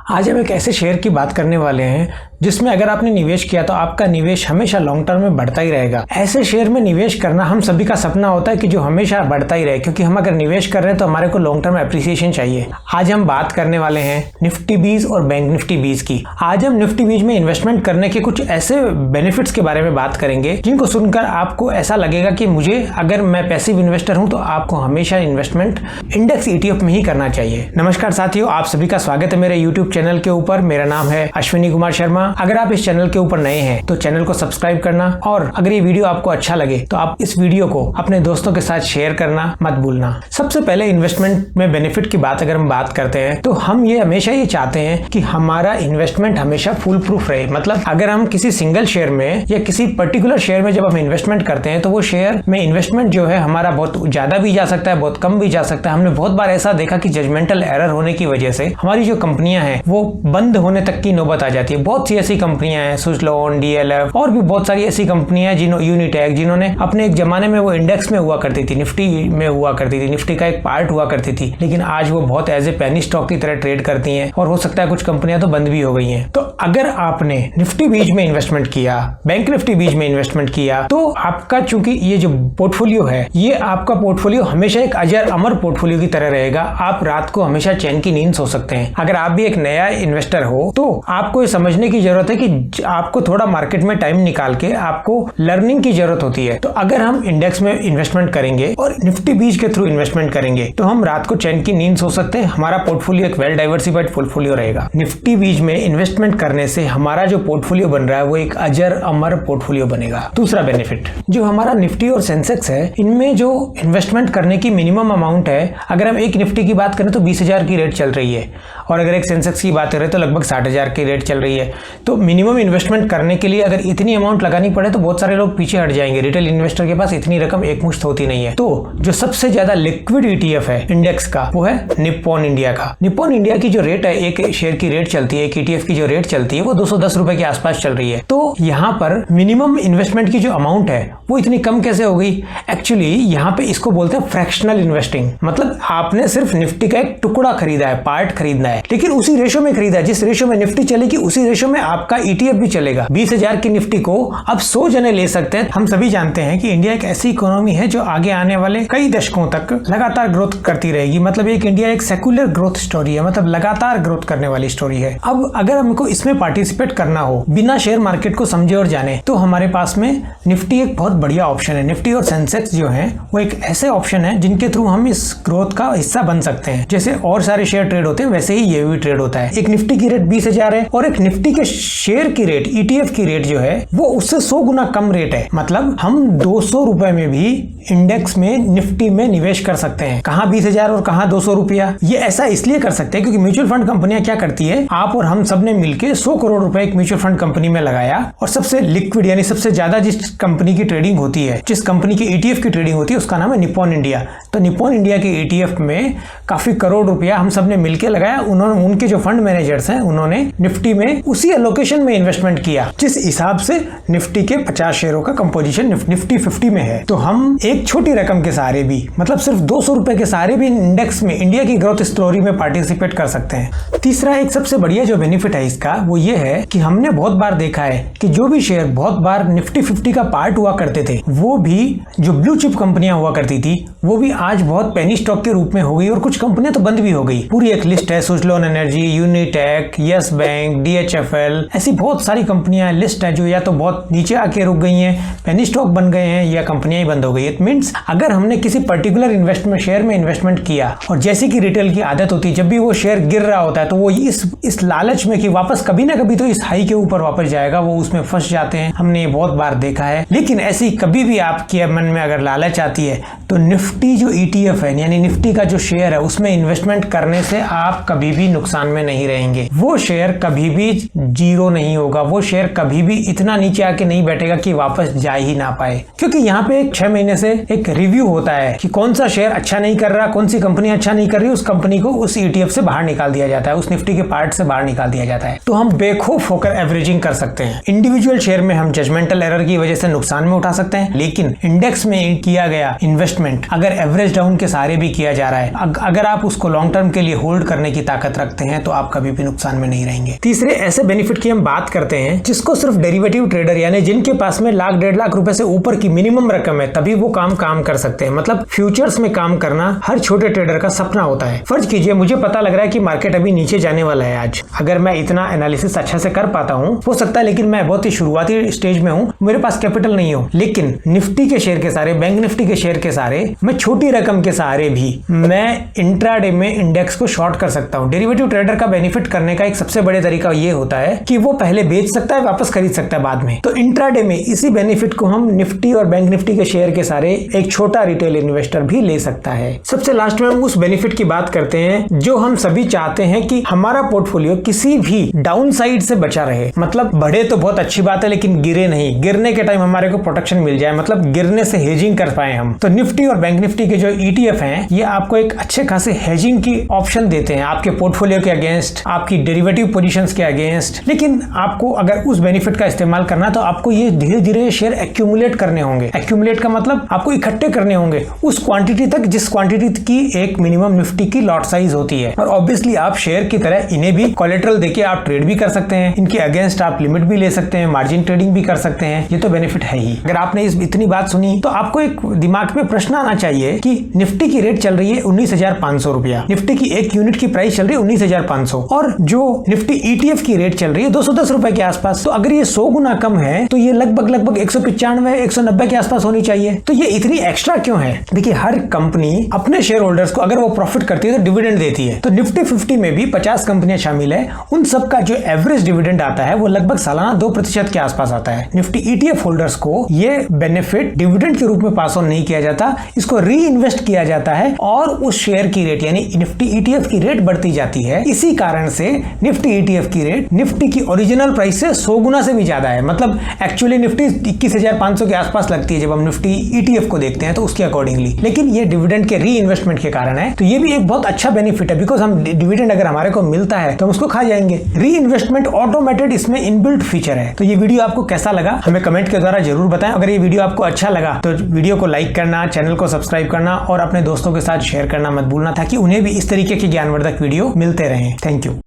आज हम एक ऐसे शेयर की बात करने वाले हैं जिसमें अगर आपने निवेश किया तो आपका निवेश हमेशा लॉन्ग टर्म में बढ़ता ही रहेगा। ऐसे शेयर में निवेश करना हम सभी का सपना होता है कि जो हमेशा बढ़ता ही रहे, क्योंकि हम अगर निवेश कर रहे हैं तो हमारे को लॉन्ग टर्म एप्रिसिएशन चाहिए। आज हम बात करने वाले हैं निफ्टी 20 और बैंक निफ्टी 20 की। आज हम निफ्टी 20 में इन्वेस्टमेंट करने के कुछ ऐसे बेनिफिट्स के बारे में बात करेंगे जिनको सुनकर आपको ऐसा लगेगा कि मुझे, अगर मैं पैसिव इन्वेस्टर हूं तो आपको हमेशा इन्वेस्टमेंट इंडेक्स ETF में ही करना चाहिए। नमस्कार साथियों, आप सभी का स्वागत है मेरे यूट्यूब चैनल के ऊपर। मेरा नाम है अश्विनी कुमार शर्मा। अगर आप इस चैनल के ऊपर नए हैं तो चैनल को सब्सक्राइब करना, और अगर ये वीडियो आपको अच्छा लगे तो आप इस वीडियो को अपने दोस्तों के साथ शेयर करना मत भूलना। सबसे पहले इन्वेस्टमेंट में बेनिफिट की बात अगर हम बात करते हैं तो हम ये हमेशा ये चाहते हैं कि हमारा इन्वेस्टमेंट हमेशा फुल प्रूफ रहे। मतलब अगर हम किसी सिंगल शेयर में या किसी पर्टिकुलर शेयर में जब हम इन्वेस्टमेंट करते हैं तो वो शेयर में इन्वेस्टमेंट जो है हमारा बहुत ज्यादा भी जा सकता है, बहुत कम भी जा सकता है। हमने बहुत बार ऐसा देखा कि जजमेंटल एरर होने की वजह से हमारी जो कंपनियां हैं वो बंद होने तक की नौबत आ जाती है। बहुत सी ऐसी कंपनियां हैं, सुज़लोन, DLF और भी बहुत सारी ऐसी कंपनियां हैं, यूनिटैक, जिन्होंने अपने एक जमाने में वो इंडेक्स में हुआ करती थी, निफ्टी में हुआ करती थी, निफ्टी का एक पार्ट हुआ करती थी, लेकिन आज वो बहुत एज ए पेनी स्टॉक की तरह ट्रेड करती हैं और हो सकता है कुछ कंपनियां तो बंद भी हो गई हैं। तो अगर आपने निफ्टी 20 में इन्वेस्टमेंट किया, बैंक निफ्टी 20 में इन्वेस्टमेंट किया, तो आपका, चूंकि ये जो पोर्टफोलियो है ये आपका पोर्टफोलियो हमेशा एक अजर अमर पोर्टफोलियो की तरह रहेगा। आप रात को हमेशा चैन की नींद सो सकते हैं। अगर आप भी एक नया इन्वेस्टर हो तो आपको ये समझने की जरूरत है कि आपको थोड़ा मार्केट में टाइम निकाल के आपको लर्निंग की जरूरत होती है। तो अगर हम इंडेक्स में इन्वेस्टमेंट करेंगे और निफ्टी 20 के थ्रू इन्वेस्टमेंट करेंगे तो हम रात को चैन की नींद सो सकते हैं। हमारा पोर्टफोलियो एक वेल डाइवर्सिफाइड पोर्टफोलियो रहेगा। निफ्टी 20 में इन्वेस्टमेंट करने से हमारा जो पोर्टफोलियो बन रहा है वो एक अजर अमर पोर्टफोलियो बनेगा। दूसरा बेनिफिट, जो हमारा निफ्टी और सेंसेक्स है, इनमें जो इन्वेस्टमेंट करने की मिनिमम अमाउंट है, अगर हम एक निफ्टी की बात करें तो 20,000 की रेट चल रही है, और अगर एक सेंसेक्स की बात करें तो लगभग 60,000 की रेट चल रही है। तो मिनिमम इन्वेस्टमेंट करने के लिए अगर इतनी अमाउंट लगानी पड़े तो बहुत सारे लोग पीछे हट जाएंगे। रिटेल इन्वेस्टर के पास इतनी रकम एक मुश्त होती नहीं है। तो जो सबसे ज्यादा लिक्विड ETF है इंडेक्स का, वो है निप्पॉन इंडिया का। निप्पॉन इंडिया की जो रेट है, एक शेयर की रेट चलती है, एक ETF की जो रेट चलती है वो 210 रुपए के आसपास चल रही है। तो यहाँ पर मिनिमम इन्वेस्टमेंट की जो अमाउंट है वो इतनी कम कैसे हो गई? एक्चुअली यहाँ पे इसको बोलते हैं फ्रैक्शनल इन्वेस्टिंग। मतलब आपने सिर्फ निफ्टी का एक टुकड़ा खरीदा है, पार्ट खरीदना है, लेकिन उसी रेशो में खरीदा है। जिस रेशो में निफ्टी चलेगी उसी रेशो में आपका ETF भी चलेगा। 20,000 की निफ्टी को अब 100 जने ले सकते हैं। हम सभी जानते हैं कि इंडिया एक ऐसी इकोनॉमी है जो आगे आने वाले कई दशकों तक लगातार ग्रोथ करती रहेगी। मतलब इंडिया एक सेक्युलर ग्रोथ स्टोरी है, मतलब लगातार ग्रोथ करने वाली स्टोरी है। अब अगर हमको इसमें पार्टिसिपेट करना हो बिना शेयर मार्केट को समझे और जाने, तो हमारे पास में निफ्टी एक बहुत बढ़िया ऑप्शन है। निफ्टी और सेंसेक्स जो है वो एक ऐसे ऑप्शन है जिनके थ्रू हम इस ग्रोथ का हिस्सा बन सकते हैं। जैसे और सारे शेयर ट्रेड होते हैं वैसे ही ये भी ट्रेड होता है। एक निफ्टी की रेट 20,000 है और एक निफ्टी के शेयर की रेट, ETF की रेट जो है वो उससे 100 गुना कम रेट है। मतलब हम 200 रुपए में भी इंडेक्स में निफ्टी में निवेश कर सकते हैं। कहां 20,000 और कहां 200 रुपया। ये ऐसा इसलिए कर सकते हैं क्योंकि म्यूचुअल फंड कंपनियां क्या करती है, आप और हम सब ने मिलकर 100 करोड़ रुपए एक म्यूचुअल फंड कंपनी में लगाया, और सबसे लिक्विड यानी सबसे ज्यादा जिस कंपनी की ट्रेडिंग होती है, जिस कंपनी की ETF की ट्रेडिंग होती है, उसका नाम है निप्पॉन इंडिया। तो निप्पॉन इंडिया के ETF में काफी करोड़ रुपया हम सब ने मिलकर लगाया। उन्होंने, उनके जो फंड मैनेजर्स हैं, उन्होंने निफ्टी में उसी एलोकेशन में इन्वेस्टमेंट किया जिस हिसाब से निफ्टी के 50 शेयरों का कंपोजिशन निफ्टी 50 में है। तो हम एक छोटी रकम के सहारे भी, मतलब सिर्फ 200 रुपए के सहारे भी इंडेक्स में इंडिया की ग्रोथ स्टोरी में पार्टिसिपेट कर सकते हैं। तीसरा एक सबसे बढ़िया जो बेनिफिट है इसका वो ये है कि हमने बहुत बार देखा है कि जो भी शेयर बहुत बार निफ्टी 50 का पार्ट हुआ करते थे, वो भी जो ब्लू चिप कंपनियां हुआ करती थी वो भी आज बहुत पेनी स्टॉक के रूप में हो गई, और कुछ कंपनियां तो बंद भी हो गई। पूरी एक लिस्ट है, सुज़लोन एनर्जी, यूनिटैक, यस बैंक, DHFL, ऐसी बहुत सारी कंपनियां लिस्ट है जो या तो बहुत नीचे आके रुक गई हैं, पेनी स्टॉक बन गए हैं, या कंपनियां ही बंद हो गई। इट मींस अगर हमने किसी पर्टिकुलर इन्वेस्टमेंट शेयर में इन्वेस्टमेंट किया, और जैसे कि रिटेल की आदत होती है जब भी वो शेयर गिर रहा होता है तो वो इस लालच में कि वापस कभी ना कभी तो इस हाई के ऊपर वापस जाएगा, वो उसमें फंस जाते हैं। हमने ये बहुत बार देखा है। लेकिन ऐसी कभी भी आपके मन में अगर लालच आती है तो निफ्टी जो ETF है, यानी निफ्टी का जो शेयर है, उसमें इन्वेस्टमेंट करने से आप कभी भी नुकसान में नहीं रहेंगे। वो शेयर कभी भी जीरो नहीं होगा, वो शेयर कभी भी इतना नीचे आके नहीं बैठेगा कि वापस जा ही ना पाए। क्योंकि यहाँ पे 6 महीने से एक रिव्यू होता है कि कौन सा शेयर अच्छा नहीं कर रहा, कौन सी कंपनी अच्छा नहीं कर रही, उस कंपनी को उस ETF से बाहर निकाल दिया जाता है, उस निफ्टी के पार्ट से बाहर निकाल दिया जाता है। तो हम बेखौफ होकर एवरेजिंग कर सकते हैं। इंडिविजुअल शेयर में हम जजमेंटल एरर की वजह से नुकसान में उठा सकते हैं, लेकिन इंडेक्स में किया गया इन्वेस्टमेंट इन्वेस्टमेंट अगर एवरेज डाउन के सहारे भी किया जा रहा है, अगर आप उसको लॉन्ग टर्म के लिए होल्ड करने की ताकत रखते हैं तो आप कभी भी नुकसान में नहीं रहेंगे। तीसरे ऐसे बेनिफिट की हम बात करते हैं जिसको सिर्फ डेरिवेटिव ट्रेडर यानी जिनके पास में लाख 1.5 लाख रुपए से ऊपर की मिनिमम रकम है तभी वो काम कर सकते हैं। मतलब फ्यूचर्स में काम करना हर छोटे ट्रेडर का सपना होता है। फर्ज कीजिए मुझे पता लग रहा है कि मार्केट अभी नीचे जाने वाला है आज, अगर मैं इतना एनालिसिस अच्छा से कर पाता हूं हो सकता है, लेकिन मैं बहुत ही शुरुआती स्टेज में हूं, मेरे पास कैपिटल नहीं हो, लेकिन निफ्टी के शेयर के सारे, बैंक निफ्टी के शेयर के सारे, मैं छोटी रकम के सहारे भी मैं इंट्राडे में इंडेक्स को शॉर्ट कर सकता हूं। डेरिवेटिव ट्रेडर का बेनिफिट करने का एक सबसे बड़े तरीका ये होता है कि वो पहले बेच सकता है, वापस खरीद सकता है बाद में। तो इंट्राडे में इसी बेनिफिट को हम निफ्टी और बैंक निफ्टी के शेयर के सारे एक छोटा रिटेल इन्वेस्टर भी ले सकता है। सबसे लास्ट में हम उस बेनिफिट की बात करते हैं जो हम सभी चाहते हैं कि हमारा पोर्टफोलियो किसी भी डाउन साइड से बचा रहे। मतलब बढ़े तो बहुत अच्छी बात है लेकिन गिरे नहीं, गिरने के टाइम हमारे को प्रोटेक्शन मिल जाए, मतलब गिरने से हेजिंग कर पाए हम। तो निफ्टी और बैंक निफ्टी के जो ETF हैं ये आपको एक अच्छे खासे हेजिंग की ऑप्शन देते हैं आपके पोर्टफोलियो के अगेंस्ट, आपकी डेरिवेटिव पोजीशंस के अगेंस्ट। लेकिन आपको अगर उस बेनिफिट का इस्तेमाल करना तो आपको ये धीरे धीरे शेयर एक्यूमुलेट करने होंगे। एक्यूमुलेट का मतलब आपको इकट्ठे करने होंगे उस क्वांटिटी तक जिस क्वांटिटी की एक मिनिमम निफ्टी की लॉट साइज होती है। और ऑब्वियसली आप शेयर की तरह इन्हें भी कोलेटरल देके आप ट्रेड भी कर सकते हैं, इनके अगेंस्ट आप लिमिट भी ले सकते हैं, मार्जिन ट्रेडिंग भी कर सकते हैं। ये तो बेनिफिट है ही। अगर आपने इतनी बात सुनी तो आपको एक दिमाग में प्रश्न आना चाहिए कि निफ्टी की रेट चल रही है 19,500 रुपया, निफ्टी की एक यूनिट की प्राइस चल रही है 19,500 और जो निफ्टी ETF की रेट चल रही है 210 रुपए के आसपास। तो अगर ये 100 गुना कम है तो ये लगभग 195 190 के आसपास होनी चाहिए। तो ये इतनी एक्स्ट्रा क्यों है? देखिए हर कंपनी अपने शेयर होल्डर्स को अगर वो प्रॉफिट करती है तो डिविडेंड देती है। तो निफ्टी 50 में भी 50 कंपनियां शामिल है, उन सबका जो एवरेज डिविडेंड आता है वो लगभग सालाना 2% के आसपास आता है। निफ्टी ETF होल्डर्स को ये बेनिफिट डिविडेंड के रूप में पास ऑन नहीं किया जाता, इसको री इन्वेस्ट किया जाता है और उस शेयर की रेट यानी निफ्टी ETF की रेट बढ़ती जाती है। इसी कारण से निफ्टी ETF की रेट निफ्टी की ओरिजिनल प्राइस से 100 गुना से भी ज्यादा है। मतलब एक्चुअली निफ्टी 21,500 के आसपास लगती है जब हम निफ्टी ETF को देखते हैं तो उसके अकॉर्डिंगली, लेकिन ये डिविडेंड के री इन्वेस्टमेंट के कारण है। तो ये भी एक बहुत अच्छा बेनिफिट है बिकॉज हम डिविडेंड अगर हमारे को मिलता है तो हम उसको खा जाएंगे। री इन्वेस्टमेंट ऑटोमेटेड इसमें इनबिल्ट फीचर है। तो ये वीडियो आपको कैसा लगा हमें कमेंट के द्वारा जरूर बताएं। अगर ये वीडियो आपको अच्छा लगा तो वीडियो को लाइक करना, चैनल को सब्सक्राइब करना और अपने दोस्तों के साथ शेयर करना मत भूलना ताकि उन्हें भी इस तरीके के ज्ञानवर्धक वीडियो मिलते रहें। Thank you.